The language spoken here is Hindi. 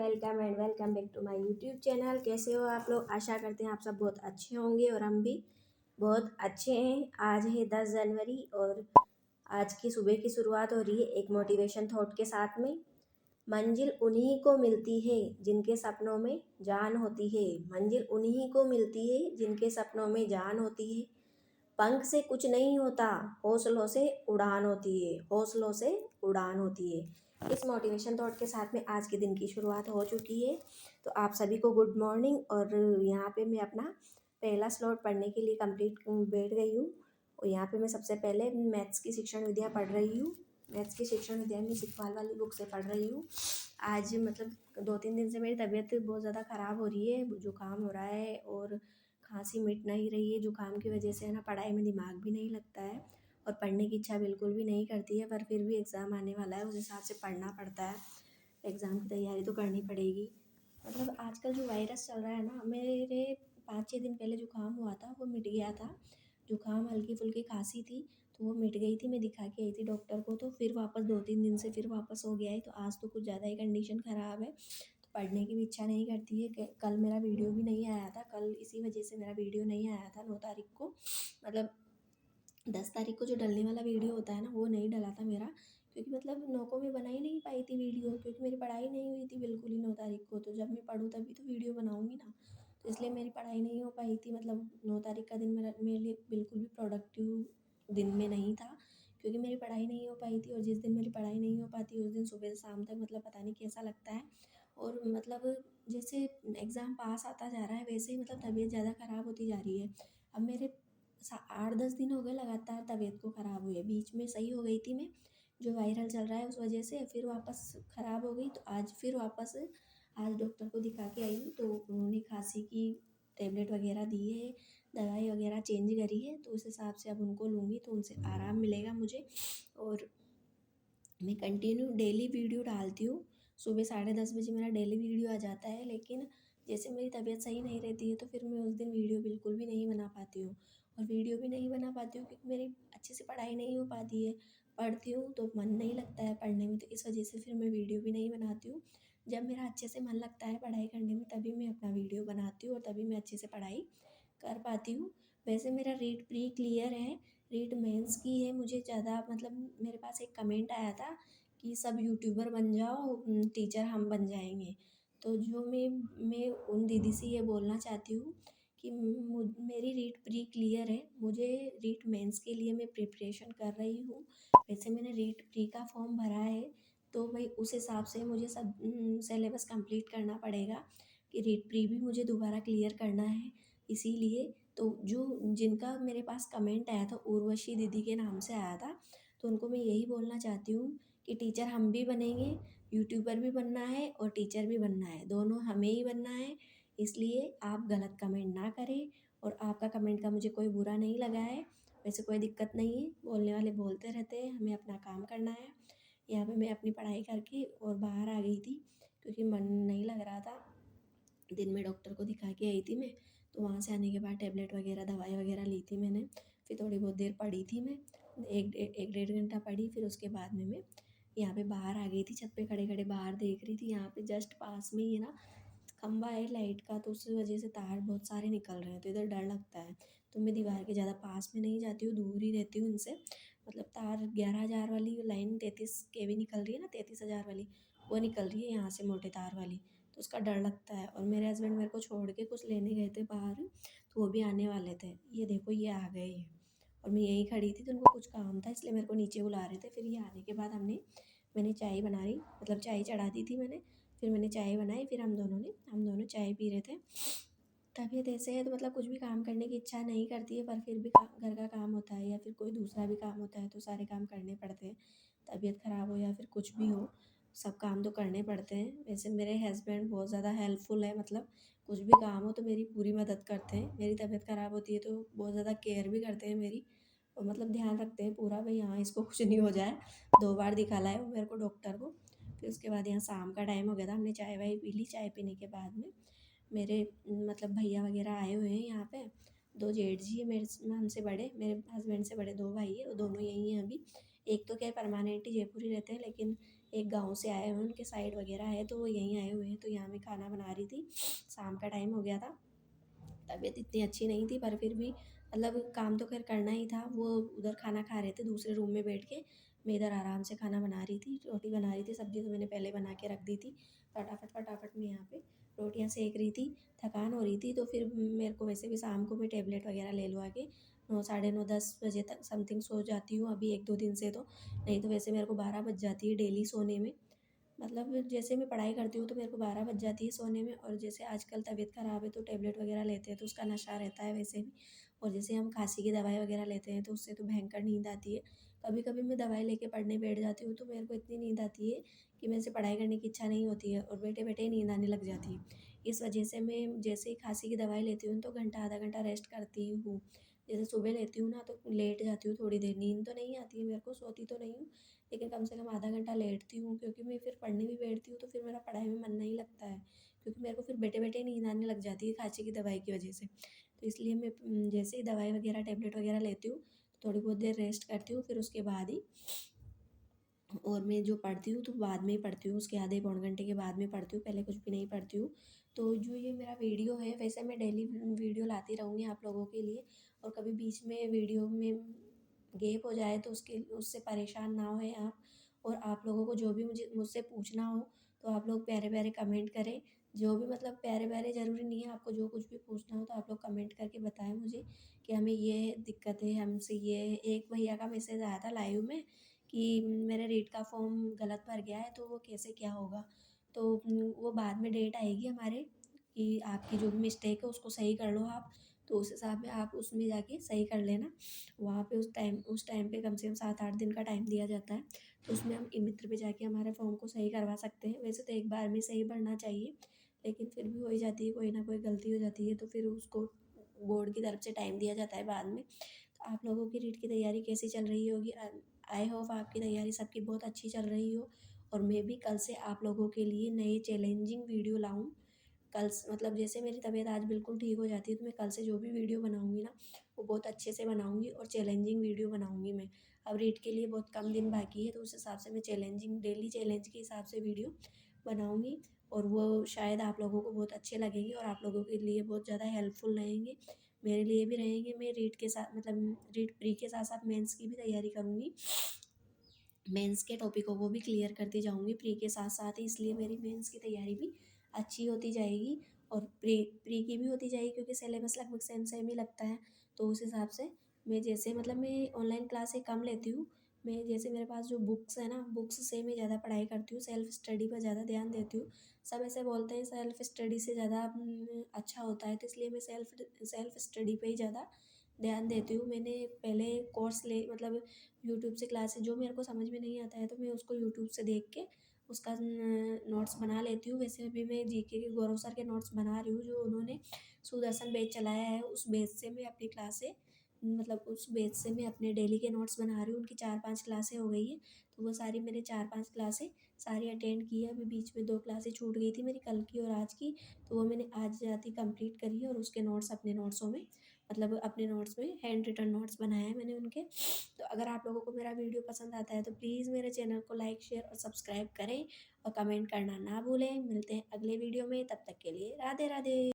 Welcome and welcome back to my YouTube channel. कैसे हो आप लोग? आशा करते हैं आप सब बहुत अच्छे होंगे और हम भी बहुत अच्छे हैं। आज है 10 जनवरी और आज की सुबह की शुरुआत हो रही है एक मोटिवेशन थॉट के साथ में। मंजिल उन्हीं को मिलती है जिनके सपनों में जान होती है। मंजिल उन्हीं को मिलती है जिनके सपनों में जान होती है। पंख से कुछ नहीं होता, हौसलों से उड़ान होती है। हौसलों से उड़ान होती है। इस मोटिवेशन थॉट के साथ में आज के दिन की शुरुआत हो चुकी है। तो आप सभी को गुड मॉर्निंग। और यहाँ पे मैं अपना पहला स्लॉट पढ़ने के लिए कंप्लीट बैठ गई हूँ। और यहाँ पे मैं सबसे पहले मैथ्स की शिक्षण विद्या पढ़ रही हूँ। मैथ्स की शिक्षण विद्या में सिखवाल वाली बुक से पढ़ रही हूँ। आज मतलब 2-3 दिन से मेरी तबीयत बहुत ज़्यादा ख़राब हो रही है, जुकाम हो रहा है और खांसी मिट नहीं रही है। जुकाम की वजह से है ना, पढ़ाई में दिमाग भी नहीं लगता है और पढ़ने की इच्छा बिल्कुल भी नहीं करती है। पर फिर भी एग्ज़ाम आने वाला है, उस हिसाब से पढ़ना पड़ता है। एग्ज़ाम की तैयारी तो करनी पड़ेगी। मतलब आजकल जो वायरस चल रहा है ना, मेरे 5-6 दिन पहले जुकाम हुआ था, वो मिट गया था। जुकाम हल्की फुल्की खांसी थी तो वो मिट गई थी। मैं दिखा के आई थी डॉक्टर को, तो फिर वापस 2-3 दिन से फिर वापस हो गया है। तो आज तो कुछ ज़्यादा ही कंडीशन ख़राब है, तो पढ़ने की भी इच्छा नहीं करती है। कल मेरा वीडियो भी नहीं आया था, कल इसी वजह से मेरा वीडियो नहीं आया था 9 तारीख को। मतलब 10 तारीख को जो डलने वाला वीडियो होता है ना, वो नहीं डला था मेरा, क्योंकि मतलब 9 को मैं बना ही नहीं पाई थी वीडियो, क्योंकि मेरी पढ़ाई नहीं हुई थी बिल्कुल ही 9 तारीख को। तो जब मैं पढ़ूँ तभी तो वीडियो बनाऊँगी ना, तो इसलिए मेरी पढ़ाई नहीं हो पाई थी। मतलब 9 तारीख का दिन मेरे लिए बिल्कुल भी प्रोडक्टिव दिन में नहीं था, क्योंकि मेरी पढ़ाई नहीं हो पाई थी। और जिस दिन मेरी पढ़ाई नहीं हो पाती उस दिन सुबह से शाम तक मतलब पता नहीं कैसा लगता है। और मतलब जैसे एग्ज़ाम पास आता जा रहा है वैसे ही मतलब तबीयत ज़्यादा ख़राब होती जा रही है। अब मेरे 8-10 दिन हो गए लगातार तबीयत को ख़राब हुए। बीच में सही हो गई थी मैं, जो वायरल चल रहा है उस वजह से, फिर वापस ख़राब हो गई। तो आज फिर वापस आज डॉक्टर को दिखा के आई हूँ, तो उन्होंने खांसी की टेबलेट वगैरह दी है, दवाई वगैरह चेंज करी है। तो उस हिसाब से अब उनको लूँगी तो उनसे आराम मिलेगा मुझे। और मैं कंटिन्यू डेली वीडियो डालती हूँ। सुबह 10:30 बजे मेरा डेली वीडियो आ जाता है, लेकिन जैसे मेरी तबीयत सही नहीं रहती है तो फिर मैं उस दिन वीडियो बिल्कुल भी नहीं बना पाती हूँ। और वीडियो भी नहीं बना पाती हूँ क्योंकि मेरी अच्छे से पढ़ाई नहीं हो पाती है। पढ़ती हूँ तो मन नहीं लगता है पढ़ने में, तो इस वजह से फिर मैं वीडियो भी नहीं बनाती हूँ। जब मेरा अच्छे से मन लगता है पढ़ाई करने में तभी मैं अपना वीडियो बनाती हूँ और तभी मैं अच्छे से पढ़ाई कर पाती हूँ। वैसे मेरा रीट प्री क्लियर है, रीट मेंस की है। मुझे ज़्यादा मतलब मेरे पास एक कमेंट आया था कि सब यूट्यूबर बन जाओ, टीचर हम बन जाएंगे। तो जो मैं उन दीदी से ये बोलना चाहती हूँ कि मेरी रीट प्री क्लियर है, मुझे रीट मेंस के लिए मैं प्रिपरेशन कर रही हूँ। वैसे मैंने रीट प्री का फॉर्म भरा है, तो भाई उस हिसाब से मुझे सब सिलेबस कंप्लीट करना पड़ेगा कि रीट प्री भी मुझे दोबारा क्लियर करना है। इसीलिए तो जो जिनका मेरे पास कमेंट आया था, उर्वशी दीदी के नाम से आया था, तो उनको मैं यही बोलना चाहती हूँ कि टीचर हम भी बनेंगे, यूट्यूबर भी बनना है और टीचर भी बनना है, दोनों हमें ही बनना है। इसलिए आप गलत कमेंट ना करें। और आपका कमेंट का मुझे कोई बुरा नहीं लगा है, वैसे कोई दिक्कत नहीं है, बोलने वाले बोलते रहते हैं, हमें अपना काम करना है। यहाँ पे मैं अपनी पढ़ाई करके और बाहर आ गई थी क्योंकि मन नहीं लग रहा था। दिन में डॉक्टर को दिखा के आई थी मैं, तो वहाँ से आने के बाद टैबलेट वगैरह दवाई वगैरह ली थी मैंने। फिर थोड़ी बहुत देर पढ़ी थी मैं, एक डेढ़ घंटा पढ़ी। फिर उसके बाद में मैं यहाँ पे बाहर आ गई थी, छत पे खड़े खड़े बाहर देख रही थी। यहाँ पे जस्ट पास में ही है ना खंबा है लाइट का, तो उस वजह से तार बहुत सारे निकल रहे हैं, तो इधर डर लगता है। तो मैं दीवार के ज़्यादा पास में नहीं जाती हूँ, दूर ही रहती हूँ इनसे। मतलब तार 11,000 वाली लाइन 33 kV निकल रही है ना, 33,000 वाली, वो निकल रही है यहाँ से मोटे तार वाली, तो उसका डर लगता है। और मेरे हस्बैंड मेरे को छोड़ के कुछ लेने गए थे बाहर, तो वो भी आने वाले थे। ये देखो ये आ गए हैं, और मैं यहीं खड़ी थी तो उनको कुछ काम था इसलिए मेरे को नीचे बुला रहे थे। फिर ये आने के बाद मैंने चाय बना रही, मतलब चाय चढ़ा दी थी मैंने। फिर मैंने चाय बनाई, फिर हम दोनों चाय पी रहे थे। तबीयत ऐसे है तो मतलब कुछ भी काम करने की इच्छा नहीं करती है, पर फिर भी घर का काम होता है या फिर कोई दूसरा भी काम होता है तो सारे काम करने पड़ते हैं। तबीयत ख़राब हो या फिर कुछ भी हो, सब काम तो करने पड़ते हैं। वैसे मेरे हस्बैंड बहुत ज़्यादा हेल्पफुल है, मतलब कुछ भी काम हो तो मेरी पूरी मदद करते हैं। मेरी तबीयत ख़राब होती है तो बहुत ज़्यादा केयर भी करते हैं मेरी, और मतलब ध्यान रखते हैं पूरा, भाई हाँ इसको कुछ नहीं हो जाए। 2 बार दिखा लाए वो मेरे को डॉक्टर को। फिर उसके बाद यहाँ शाम का टाइम हो गया था, हमने चाय वाय पी ली। चाय पीने के बाद में मेरे मतलब भैया वगैरह आए हुए हैं यहाँ पे। 2 जेठ जी है मेरे हमसे बड़े, मेरे हस्बैंड से बड़े 2 भाई है, वो दोनों यहीं हैं अभी। एक तो क्या परमानेंट ही जयपुर ही रहते हैं, लेकिन एक गाँव से आए हुए हैं, उनके साइड वगैरह है तो वो यहीं आए हुए हैं, तो यहाँ मैं खाना बना रही थी। शाम का टाइम हो गया था, तबीयत इतनी अच्छी नहीं थी पर फिर भी मतलब काम तो खैर करना ही था। वो उधर खाना खा रहे थे दूसरे रूम में बैठ के, मैं इधर आराम से खाना बना रही थी, रोटी बना रही थी, सब्ज़ी तो मैंने पहले बना के रख दी थी। फटाफट फटाफट मैं यहाँ पे रोटियाँ सेक रही थी। थकान हो रही थी तो फिर मेरे को वैसे भी शाम को मैं टेबलेट वगैरह ले लूँ आके 9 साढ़े 9 10 बजे तक समथिंग सो जाती हूँ अभी 1-2 दिन से तो। नहीं तो वैसे मेरे को 12 बज जाती है डेली सोने में। मतलब जैसे मैं पढ़ाई करती हूँ तो मेरे को 12 बज जाती है सोने में, और जैसे आजकल तबीयत ख़राब है तो टैबलेट वगैरह लेते हैं तो उसका नशा रहता है वैसे भी। और जैसे हम खांसी की दवाई वगैरह लेते हैं तो उससे तो भयंकर नींद आती है। कभी कभी मैं दवाई लेके पढ़ने बैठ जाती हूँ तो मेरे को इतनी नींद आती है कि मेरे से पढ़ाई करने की इच्छा नहीं होती है और बैठे बैठे ही नींद आने लग जाती है। इस वजह से मैं जैसे ही खांसी की दवाई लेती हूँ तो घंटा आधा घंटा रेस्ट करती हूँ। जैसे सुबह लेती हूँ ना तो लेट जाती हूँ थोड़ी देर, नींद तो नहीं आती है मेरे को, सोती तो नहीं हूँ, लेकिन कम से कम आधा घंटा लेटती हूँ क्योंकि मैं फिर पढ़ने भी बैठती हूँ तो फिर मेरा पढ़ाई में मन नहीं लगता है, क्योंकि मेरे को फिर बैठे बैठे नींद आने लग जाती है खांसी की दवाई की वजह से। तो इसलिए मैं जैसे ही दवाई वगैरह टैबलेट वगैरह लेती हूँ तो थोड़ी बहुत देर रेस्ट करती हूँ, फिर उसके बाद ही और मैं जो पढ़ती हूँ तो बाद में ही पढ़ती हूँ, उसके आधे पौन घंटे के बाद में पढ़ती हूँ, पहले कुछ भी नहीं पढ़ती हूँ। तो जो ये मेरा वीडियो है वैसे मैं डेली वीडियो लाती रहूँगी आप लोगों के लिए, और कभी बीच में वीडियो में गैप हो जाए तो उससे परेशान ना होए आप। और आप लोगों को जो भी मुझसे पूछना हो तो आप लोग प्यारे प्यारे कमेंट करें, जो भी मतलब प्यारे प्यारे ज़रूरी नहीं है, आपको जो कुछ भी पूछना हो तो आप लोग कमेंट करके बताएं मुझे कि हमें ये दिक्कत है, हमसे ये है। एक भैया का मैसेज आया था लाइव में कि मेरे रीट का फॉर्म गलत भर गया है तो वो कैसे क्या होगा। तो वो बाद में डेट आएगी हमारे कि आपकी जो भी मिस्टेक है उसको सही कर लो आप, तो उस हिसाब में आप उसमें जाके सही कर लेना। वहाँ पे उस टाइम पे कम से कम 7-8 दिन का टाइम दिया जाता है, तो उसमें हम ई मित्र पे जाके हमारे फॉर्म को सही करवा सकते हैं। वैसे तो एक बार में सही भरना चाहिए, लेकिन फिर भी हो ही जाती है, कोई ना कोई गलती हो जाती है तो फिर उसको बोर्ड की तरफ से टाइम दिया जाता है बाद में। तो आप लोगों की रीट की तैयारी कैसी चल रही होगी? आई होप आपकी तैयारी सबकी बहुत अच्छी चल रही हो, और मैं भी कल से आप लोगों के लिए नए चैलेंजिंग वीडियो लाऊं। मतलब जैसे मेरी तबीयत आज बिल्कुल ठीक हो जाती है तो मैं कल से जो भी वीडियो बनाऊंगी ना वो बहुत अच्छे से बनाऊंगी और चैलेंजिंग वीडियो बनाऊंगी मैं। अब रीड के लिए बहुत कम दिन बाकी है तो उस हिसाब से मैं चैलेंजिंग डेली चैलेंज के हिसाब से वीडियो बनाऊंगी, और वो शायद आप लोगों को बहुत अच्छे लगेंगे और आप लोगों के लिए बहुत ज़्यादा हेल्पफुल रहेंगे, मेरे लिए भी रहेंगे। मैं रीड के साथ मतलब रीड प्री के साथ साथ मेंस की भी तैयारी करूँगी, मेंस के टॉपिकों को भी क्लियर करती जाऊँगी प्री के साथ साथ ही, इसलिए मेरी मेंस की तैयारी भी अच्छी होती जाएगी और प्री प्री की भी होती जाएगी क्योंकि सिलेबस लगभग सेम सेम ही लगता है। तो उस हिसाब से मैं जैसे मतलब मैं ऑनलाइन क्लासें कम लेती हूँ। मैं जैसे मेरे पास जो बुक्स है ना, बुक्स से मैं ज़्यादा पढ़ाई करती हूँ, सेल्फ स्टडी पर ज़्यादा ध्यान देती हूँ। सब ऐसे बोलते हैं सेल्फ स्टडी से ज़्यादा अच्छा होता है, तो इसलिए मैं सेल्फ स्टडी पे ही ज़्यादा ध्यान देती हूँ। मैंने पहले कोर्स ले मतलब यूट्यूब से क्लासेस जो मेरे को समझ में नहीं आता है तो मैं उसको यूट्यूब से देख के उसका नोट्स बना लेती हूँ। वैसे अभी मैं जीके के गौरव सर के नोट्स बना रही हूँ, जो उन्होंने सुदर्शन बैच चलाया है उस बैच से मैं अपनी क्लासें मतलब उस बैच से मैं अपने डेली के नोट्स बना रही हूँ। उनकी 4-5 क्लासें हो गई है तो वो सारी मैंने 4-5 क्लासें सारी अटेंड की है। अभी बीच में 2 क्लासें छूट गई थी मेरी, कल की और आज की, तो वो मैंने आज जाती कंप्लीट करी है और उसके नोट्स अपने नोट्सों में मतलब अपने नोट्स में हैंड रिटन नोट्स बनाए हैं मैंने उनके। तो अगर आप लोगों को मेरा वीडियो पसंद आता है तो प्लीज़ मेरे चैनल को लाइक शेयर और सब्सक्राइब करें और कमेंट करना ना भूलें। मिलते हैं अगले वीडियो में, तब तक के लिए राधे राधे।